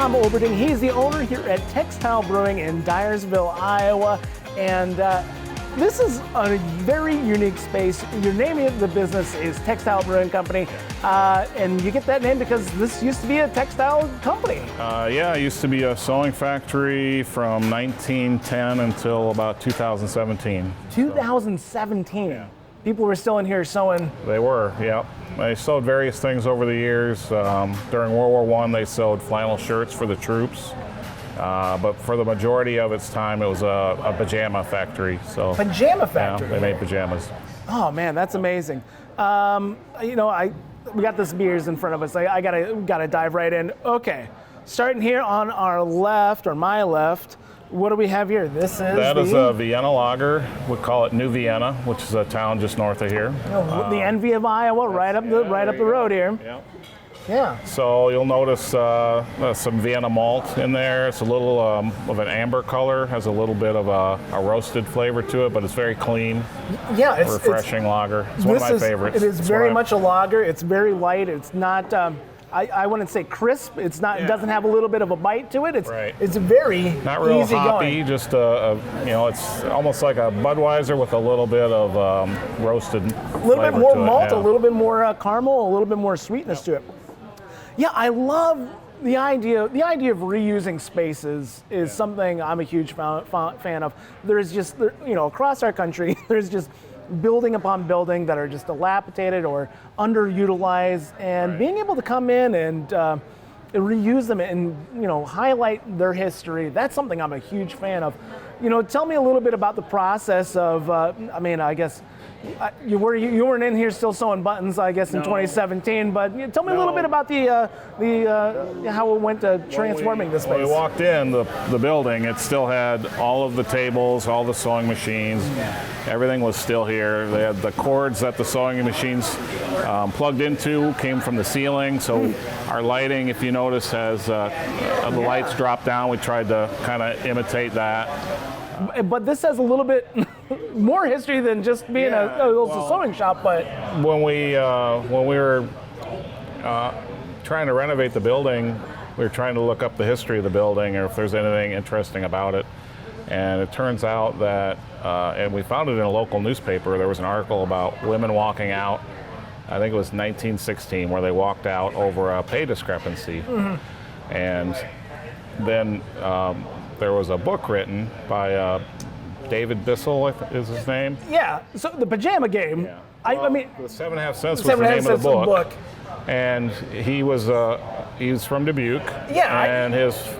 Tom Oberding. He's the owner here at Textile Brewing in Dyersville, Iowa. And this is a very unique space. Your name of the business is Textile Brewing Company. And you get that name because this used to be a textile company. Yeah, it used to be a sewing factory from 1910 until about 2017. 2017. Yeah. People were still in here sewing. They were, yeah. They sewed various things over the years. During World War I, they sewed flannel shirts for the troops. But for the majority of its time, it was a pajama factory. So Pajama factory? Yeah, they made pajamas. Oh man, that's amazing. We got this beers in front of us. I gotta dive right in. Okay, starting here on our left, or my left, what do we have here? This is That is a Vienna lager. We call it New Vienna, which is a town just north of here. The envy of Iowa, right up the road here. Yeah. Yeah. So you'll notice some Vienna malt in there. It's a little of an amber color, has a little bit of a roasted flavor to it, but it's very clean. Yeah, it's refreshing lager. It's one of my favorites. It is very much a lager. It's very light. It's not. I wouldn't say crisp. It's not. Yeah. It doesn't have a little bit of a bite to it. It's right. It's very not real easy hoppy. going. Just it's almost like a Budweiser with a little bit of roasted. A little bit more malt, yeah. a little bit more caramel, a little bit more sweetness to it. Yeah, I love the idea. The idea of reusing spaces is something I'm a huge fan of. There's just, across our country, there's just building upon building that are just dilapidated or underutilized, and being able to come in and reuse them and highlight their history. That's something I'm a huge fan of. Tell me a little bit about the process of. I guess. You weren't in here still sewing buttons, I guess, in 2017. But tell me a little bit about how it went to transforming this space. When we walked in the building, it still had all of the tables, all the sewing machines. Everything was still here. They had the cords that the sewing machines plugged into came from the ceiling. So our lighting, if you notice, has the lights drop down. We tried to kind of imitate that. But this has a little bit more history than just being a sewing shop. But when we were trying to renovate the building, we were trying to look up the history of the building or if there's anything interesting about it. And it turns out that, and we found it in a local newspaper, there was an article about women walking out, I think it was 1916, where they walked out over a pay discrepancy. Mm-hmm. And then there was a book written by David Bissell, is his name. Yeah, so the Pajama Game. Yeah. The 7.5 cents was the name of the book. And he was from Dubuque. Yeah. And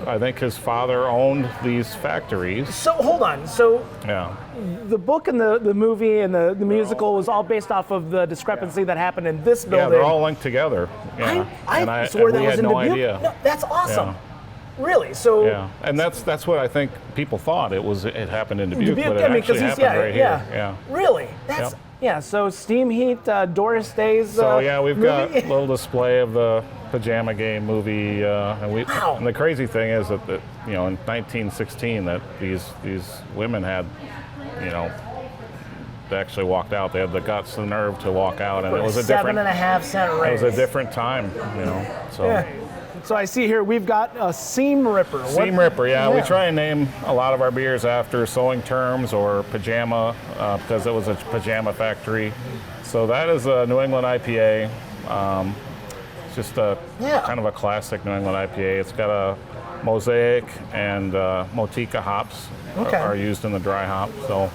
I think his father owned these factories. So hold on. So yeah. The book and the movie and the musical was all based off of the discrepancy that happened in this building. Yeah, they're all linked together. Yeah. I swore that was in Dubuque. Idea. No, that's awesome. Yeah. Really? So yeah, and that's what I think people thought it happened in Dubuque, but it actually happened right here. Yeah. Really? That's so steam heat, Doris Day's. So we've movie. got a little display of the Pajama Game movie, and the crazy thing is that in 1916 that these women had, they actually walked out. They had the guts, the nerve to walk out, and it was a different 7.5 cent raise. It was a different time, So. Yeah. So I see here we've got a seam ripper. Seam ripper, yeah. We try and name a lot of our beers after sewing terms or pajama because it was a pajama factory. So that is a New England IPA. It's just a kind of a classic New England IPA. It's got a Mosaic and Motica hops are used in the dry hop. So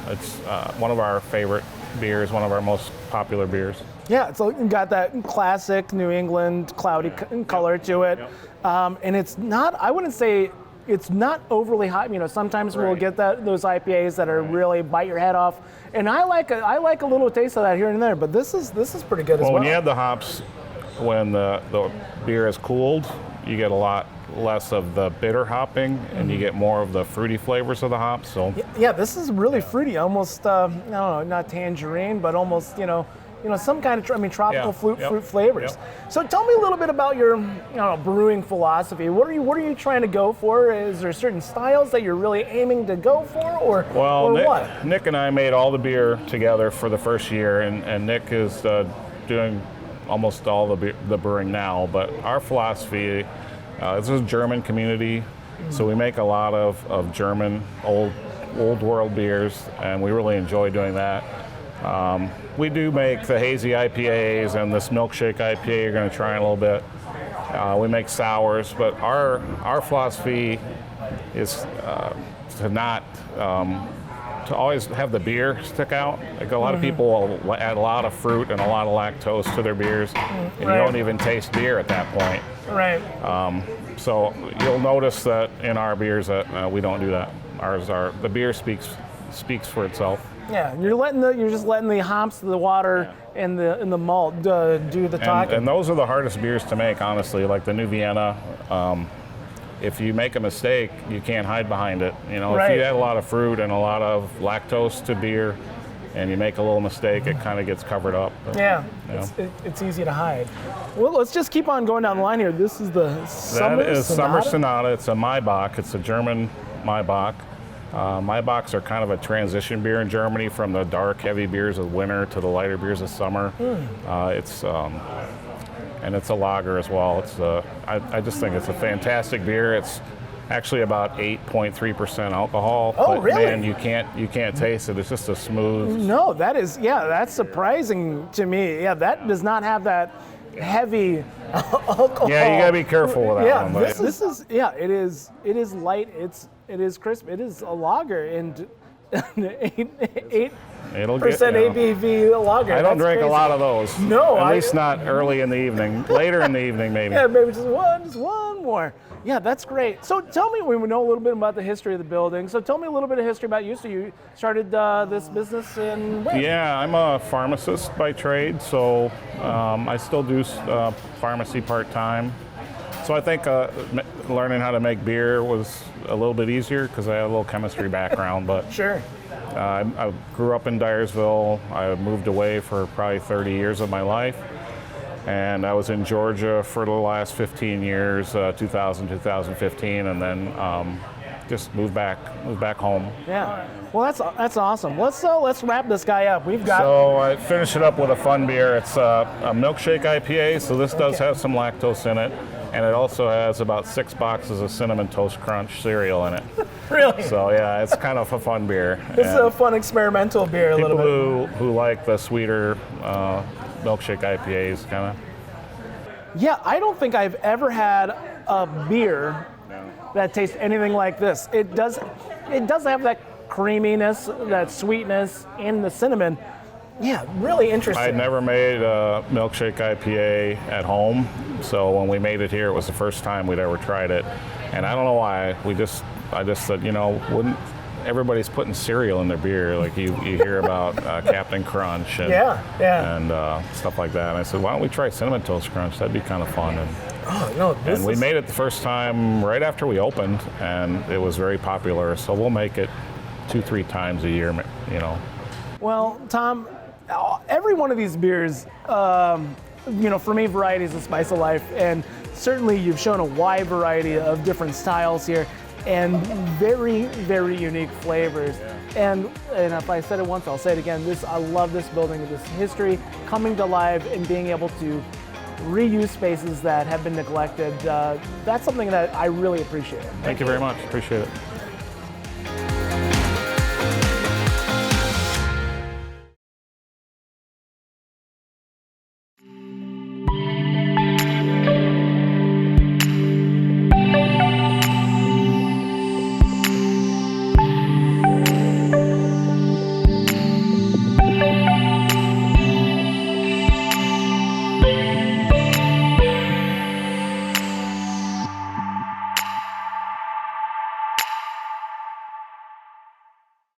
it's one of our favorite beers, one of our most popular beers. Yeah, it's got that classic New England cloudy color to it. And it's not, I wouldn't say it's not overly hot. Sometimes we'll get those IPAs that are really bite your head off. And I like a little taste of that here and there, but this is pretty good as well. When you add the hops, when the beer is cooled, you get a lot less of the bitter hopping and you get more of the fruity flavors of the hops. So yeah, this is really fruity, almost I don't know, not tangerine, but almost some kind of tropical fruit flavors. Yep. So tell me a little bit about your brewing philosophy. What are you trying to go for? Is there certain styles that you're really aiming to go for, or what? Nick and I made all the beer together for the first year, and Nick is doing almost all the brewing now. But our philosophy This is a German community, so we make a lot of German old world beers, and we really enjoy doing that. We do make the hazy IPAs and this milkshake IPA you're going to try in a little bit. We make sours, but our philosophy is to always have the beer stick out. Like a lot of people will add a lot of fruit and a lot of lactose to their beers, and you don't even taste beer at that point. Right. So you'll notice that in our beers that we don't do that. The beer speaks for itself. Yeah, you're just letting the hops, the water, and the malt do the talking. And those are the hardest beers to make, honestly. Like the New Vienna. If you make a mistake, you can't hide behind it. You know, Right. if you add a lot of fruit and a lot of lactose to beer, and you make a little mistake, it kind of gets covered up. But, Yeah, you know. it's easy to hide. Well, let's just keep on going down the line here. This is the Summer That is Summer Sonata? Sonata. It's a Maibach. It's a German Maibach. Maibachs are kind of a transition beer in Germany from the dark, heavy beers of winter to the lighter beers of summer. And it's a lager as well. I just think it's a fantastic beer. It's actually about 8.3% alcohol. Oh, but really? Man, you can't taste it. It's just a smooth. No, that's surprising to me. Yeah, that does not have that heavy alcohol. Yeah, you gotta be careful with that Yeah, one. But this is it is light. It is crisp. It is a lager and 8% it'll get, you know, ABV lager. I don't That's drink crazy. a lot of those. No, at least not early in the evening. Later in the evening, maybe. Yeah, maybe just one more. Yeah, that's great. So tell me, we know a little bit about the history of the building. So tell me a little bit of history about you. So you started this business in when? Yeah, I'm a pharmacist by trade, so I still do pharmacy part-time. So I think learning how to make beer was a little bit easier because I had a little chemistry background. But Sure. I grew up in Dyersville. I moved away for probably 30 years of my life. And I was in Georgia for the last 15 years, 2000, 2015, and then just moved back home. Yeah. Well, that's awesome. Let's wrap this guy up. We've got. So I finish it up with a fun beer. It's a milkshake IPA, so this does have some lactose in it, and it also has about 6 boxes of Cinnamon Toast Crunch cereal in it. Really? So yeah, it's kind of a fun beer. This is a fun experimental beer, a little bit. People who like the sweeter milkshake IPAs, kind of. Yeah, I don't think I've ever had a beer that tastes anything like this. It does have that creaminess, that sweetness, and the cinnamon. Yeah, really interesting. I'd never made a milkshake IPA at home, so when we made it here, it was the first time we'd ever tried it. And I don't know why. I just said, wouldn't everybody's putting cereal in their beer? Like you hear about Captain Crunch and stuff like that. And I said, why don't we try Cinnamon Toast Crunch? That'd be kind of fun. And we made it the first time right after we opened, and it was very popular. So we'll make it 2-3 times a year. Well, Tom, every one of these beers, for me, variety is the spice of life, and certainly you've shown a wide variety of different styles here, and very, very unique flavors. And if I said it once, I'll say it again. I love this building, this history coming to life, and being able to reuse spaces that have been neglected. That's something that I really appreciate. Thank you very much. Appreciate it.